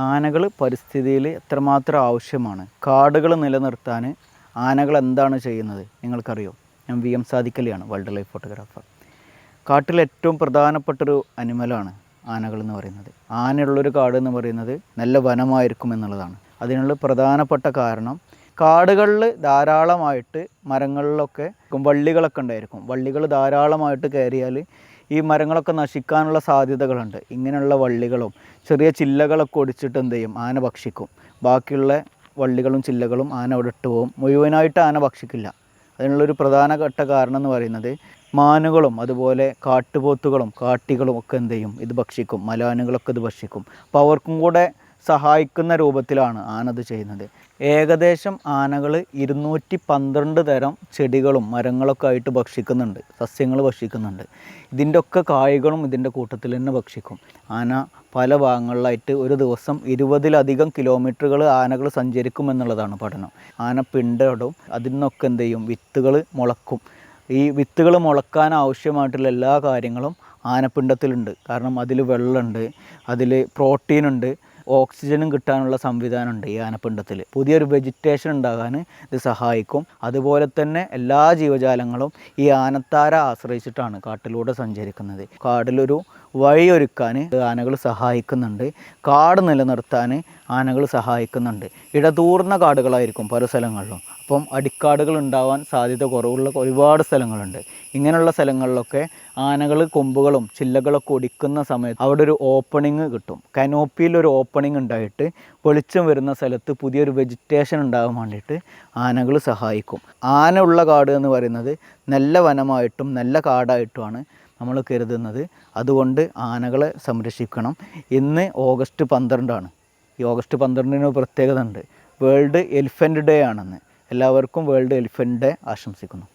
ആനകൾ പരിസ്ഥിതിയിൽ എത്രമാത്രം ആവശ്യമാണ്. കാടുകൾ നിലനിർത്താൻ ആനകൾ എന്താണ് ചെയ്യുന്നത് നിങ്ങൾക്കറിയോ? ഞാൻ VM സാദിഖലിയാണ്, വൈൽഡ് ലൈഫ് ഫോട്ടോഗ്രാഫർ. കാട്ടിലെ ഏറ്റവും പ്രധാനപ്പെട്ടൊരു അനിമലാണ് ആനകൾ എന്ന് പറയുന്നത്. ആനയുള്ളൊരു കാട് എന്ന് പറയുന്നത് നല്ല വനമായിരിക്കും എന്നുള്ളതാണ്. അതിനുള്ള പ്രധാനപ്പെട്ട കാരണം കാടുകളിൽ ധാരാളമായിട്ട് മരങ്ങളിലൊക്കെ വള്ളികളൊക്കെ ഉണ്ടായിരിക്കും. വള്ളികൾ ധാരാളമായിട്ട് കയറിയാൽ ഈ മരങ്ങളൊക്കെ നശിക്കാനുള്ള സാധ്യതകളുണ്ട്. ഇങ്ങനെയുള്ള വള്ളികളും ചെറിയ ചില്ലകളൊക്കെ ഒടിച്ചിട്ട് എന്ത് ചെയ്യും? ആന ഭക്ഷിക്കും. ബാക്കിയുള്ള വള്ളികളും ചില്ലകളും ആന അവിടെ ഇട്ട് പോകും. മുഴുവനായിട്ട് ആന ഭക്ഷിക്കില്ല. അതിനുള്ളൊരു പ്രധാനപ്പെട്ട കാരണം എന്ന് പറയുന്നത് മാനുകളും അതുപോലെ കാട്ടുപോത്തുകളും കാട്ടികളും ഒക്കെ എന്ത് ചെയ്യും? ഇത് ഭക്ഷിക്കും. മലാനുകളൊക്കെ ഇത് ഭക്ഷിക്കും. അപ്പോൾ അവർക്കും കൂടെ സഹായിക്കുന്ന രൂപത്തിലാണ് ആനത് ചെയ്യുന്നത്. ഏകദേശം ആനകൾ 212 തരം ചെടികളും മരങ്ങളൊക്കെ ആയിട്ട് ഭക്ഷിക്കുന്നുണ്ട്, സസ്യങ്ങൾ ഭക്ഷിക്കുന്നുണ്ട്. ഇതിൻ്റെ ഒക്കെ കായ്കളും ഇതിൻ്റെ കൂട്ടത്തിൽ തന്നെ ഭക്ഷിക്കും. ആന പല ഭാഗങ്ങളിലായിട്ട് ഒരു ദിവസം 20ലധികം കിലോമീറ്ററുകൾ ആനകൾ സഞ്ചരിക്കും എന്നുള്ളതാണ് പഠനം. ആന പിണ്ടയിടും, അതിൽ നിന്നൊക്കെ എന്ത് ചെയ്യും? വിത്തുകൾ മുളക്കും. ഈ വിത്തുകൾ മുളക്കാൻ ആവശ്യമായിട്ടുള്ള എല്ലാ കാര്യങ്ങളും ആനപ്പിണ്ടത്തിലുണ്ട്. കാരണം അതിൽ വെള്ളമുണ്ട്, അതിൽ പ്രോട്ടീനുണ്ട്, ഓക്സിജനും കിട്ടാനുള്ള സംവിധാനമുണ്ട് ഈ ആനപ്പിണ്ടത്തിൽ. പുതിയൊരു വെജിറ്റേഷൻ ഉണ്ടാകാൻ ഇത് സഹായിക്കും. അതുപോലെ തന്നെ എല്ലാ ജീവജാലങ്ങളും ഈ ആനത്താര ആശ്രയിച്ചിട്ടാണ് കാട്ടിലൂടെ സഞ്ചരിക്കുന്നത്. കാടിലൊരു വഴിയൊരുക്കാൻ ആനകൾ സഹായിക്കുന്നുണ്ട്. കാട് നിലനിർത്താൻ ആനകൾ സഹായിക്കുന്നുണ്ട്. ഇടതൂർന്ന കാടുകളായിരിക്കും പല സ്ഥലങ്ങളിലും. അപ്പം അടിക്കാടുകൾ ഉണ്ടാവാൻ സാധ്യത കുറവുള്ള ഒരുപാട് സ്ഥലങ്ങളുണ്ട്. ഇങ്ങനെയുള്ള സ്ഥലങ്ങളിലൊക്കെ ആനകൾ കൊമ്പുകളും ചില്ലകളൊക്കെ ഒടിക്കുന്ന സമയത്ത് അവിടെ ഒരു ഓപ്പണിങ് കിട്ടും. കനോപ്പിയിലൊരു ഓപ്പണിങ് ഉണ്ടായിട്ട് വെളിച്ചം വരുന്ന സ്ഥലത്ത് പുതിയൊരു വെജിറ്റേഷൻ ഉണ്ടാകാൻ വേണ്ടിയിട്ട് ആനകൾ സഹായിക്കും. ആന ഉള്ള കാട് എന്ന് പറയുന്നത് നല്ല വനമായിട്ടും നല്ല കാടായിട്ടുമാണ് നമ്മൾ കരുതുന്നത്. അതുകൊണ്ട് ആനകളെ സംരക്ഷിക്കണം. ഇന്ന് ഓഗസ്റ്റ് 12 ഈ ഓഗസ്റ്റ് 12 പ്രത്യേകത ഉണ്ട്. വേൾഡ് എലിഫൻറ്റ് ഡേ ആണെന്ന്. എല്ലാവർക്കും വേൾഡ് എലിഫൻറ്റ് ഡേ ആശംസിക്കുന്നു.